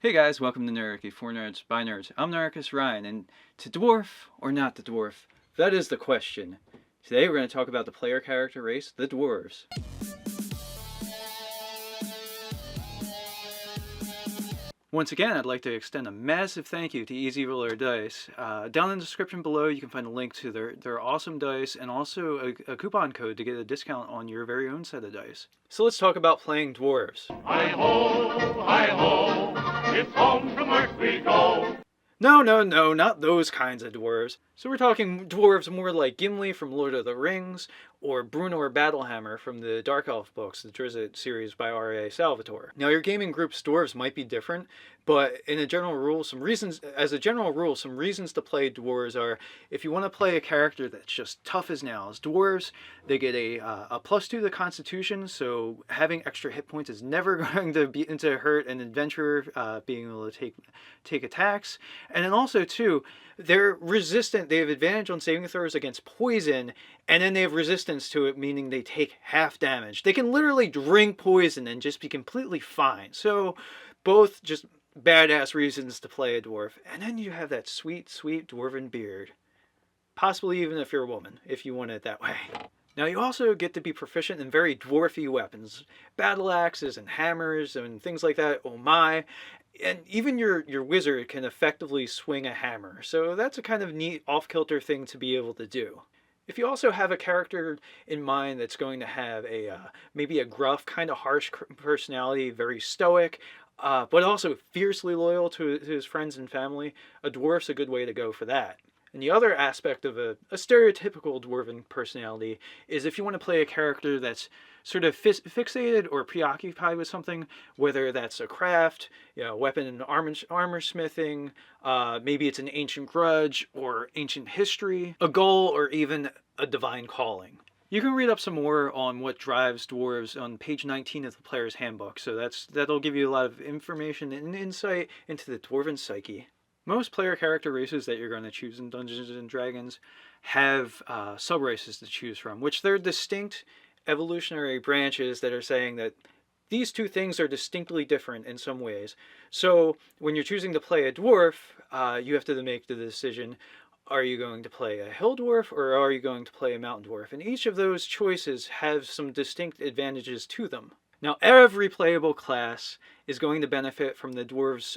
Hey guys, welcome to Nerdarchy, for nerds, by nerds. I'm Nerdarchist Ryan, and to dwarf or not to dwarf? That is the question. Today we're going to talk about the player character race, the Dwarves. Once again, I'd like to extend a massive thank you to Easy Roller Dice. Down in the description below, you can find a link to their awesome dice and also a coupon code to get a discount on your very own set of dice. So let's talk about playing Dwarves. Hi-ho, it's home from work we go. No, not those kinds of dwarves. So we're talking dwarves more like Gimli from Lord of the Rings, or Bruenor Battlehammer from the Dark Elf books, the Drizzt series by R.A. Salvatore. Now your gaming group's dwarves might be different, but in a general rule, some reasons to play dwarves are, if you want to play a character that's just tough as nails. Dwarves, they get a +2 to the Constitution, so having extra hit points is never going to hurt an adventurer being able to take attacks. And then also too, they're resistant. They have advantage on saving throws against poison, and then they have resistance to it, meaning they take half damage. They can literally drink poison and just be completely fine. So both just badass reasons to play a dwarf. And then you have that sweet, sweet dwarven beard. Possibly even if you're a woman, if you want it that way. Now you also get to be proficient in very dwarfy weapons. Battle axes and hammers and things like that, oh my. And even your wizard can effectively swing a hammer. So that's a kind of neat off-kilter thing to be able to do. If you also have a character in mind that's going to have maybe a gruff, kind of harsh personality, very stoic, but also fiercely loyal to his friends and family, a dwarf's a good way to go for that. And the other aspect of a stereotypical dwarven personality is if you want to play a character that's sort of fixated or preoccupied with something, whether that's a craft, weapon and armor smithing, maybe it's an ancient grudge or ancient history, a goal, or even a divine calling. You can read up some more on what drives dwarves on page 19 of the player's handbook, so that'll give you a lot of information and insight into the dwarven psyche. Most player character races that you're going to choose in Dungeons & Dragons have sub-races to choose from, which they're distinct evolutionary branches that are saying that these two things are distinctly different in some ways. So when you're choosing to play a dwarf, you have to make the decision, are you going to play a hill dwarf or are you going to play a mountain dwarf? And each of those choices have some distinct advantages to them. Now, every playable class is going to benefit from the dwarves'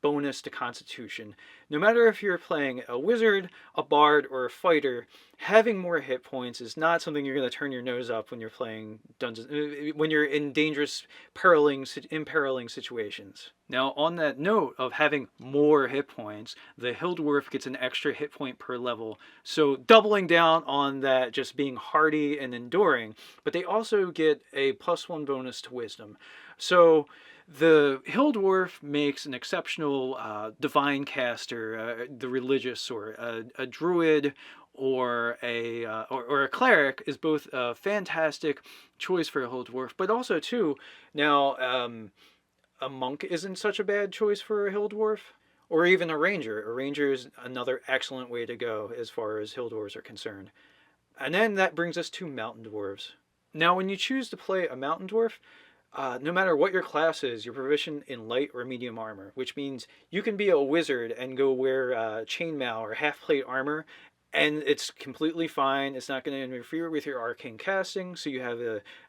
bonus to Constitution. No matter if you're playing a wizard, a bard, or a fighter, having more hit points is not something you're going to turn your nose up when you're playing dungeons, when you're in dangerous, imperiling situations. Now, on that note of having more hit points, the hill dwarf gets an extra hit point per level, so doubling down on that, just being hardy and enduring. But they also get a +1 bonus to wisdom. So the hill dwarf makes an exceptional divine caster, the religious, or a druid, or a cleric is both a fantastic choice for a hill dwarf, but also too, now a monk isn't such a bad choice for a hill dwarf, or even a ranger. A ranger is another excellent way to go as far as hill dwarves are concerned. And then that brings us to mountain dwarves. Now when you choose to play a mountain dwarf, no matter what your class is, you're proficient in light or medium armor, which means you can be a wizard and go wear chainmail or half-plate armor, and it's completely fine. It's not going to interfere with your arcane casting, so you have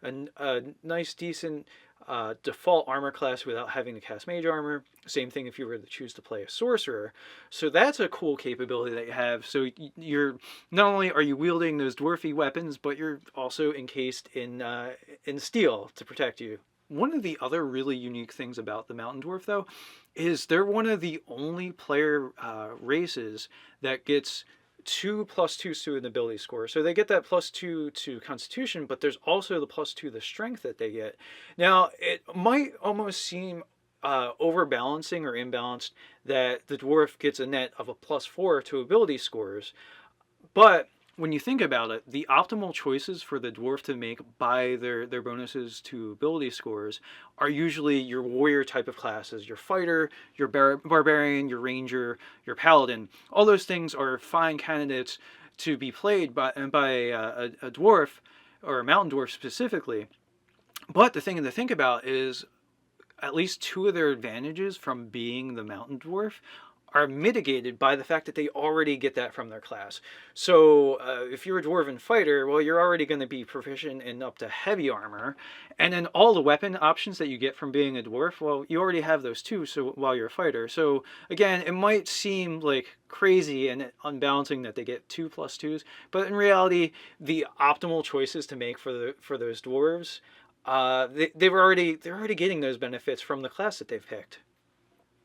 a nice, decent default armor class without having to cast mage armor. Same thing if you were to choose to play a sorcerer. So that's a cool capability that you have. So you're not only are you wielding those dwarfy weapons, but you're also encased in steel to protect you. One of the other really unique things about the Mountain Dwarf, though, is they're one of the only player races that gets 2 +2s to an ability score. So they get that +2 to Constitution, but there's also the +2 to strength that they get. Now, it might almost seem overbalancing or imbalanced that the dwarf gets a net of a +4 to ability scores, but when you think about it, the optimal choices for the dwarf to make by their bonuses to ability scores are usually your warrior type of classes, your fighter, your barbarian, your ranger, your paladin. All those things are fine candidates to be played by a dwarf, or a mountain dwarf specifically. But the thing to think about is at least two of their advantages from being the mountain dwarf are mitigated by the fact that they already get that from their class. So if you're a dwarven fighter, well, you're already going to be proficient in up to heavy armor, and then all the weapon options that you get from being a dwarf, well, you already have those too. So while you're a fighter, so again, it might seem like crazy and unbalancing that they get 2+2s, but in reality, the optimal choices to make for those dwarves, they're already getting those benefits from the class that they've picked.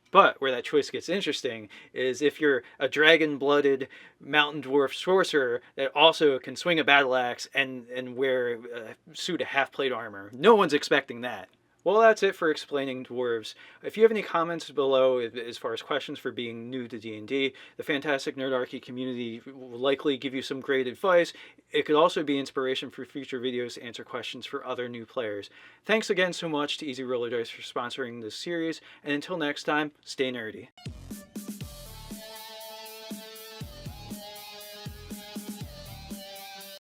But where that choice gets interesting is if you're a dragon-blooded mountain dwarf sorcerer that also can swing a battle axe and wear a suit of half-plate armor. No one's expecting that. Well, that's it for explaining dwarves. If you have any comments below as far as questions for being new to D&D, the fantastic Nerdarchy community will likely give you some great advice. It could also be inspiration for future videos to answer questions for other new players. Thanks again so much to Easy Roller Dice for sponsoring this series, and until next time, stay nerdy.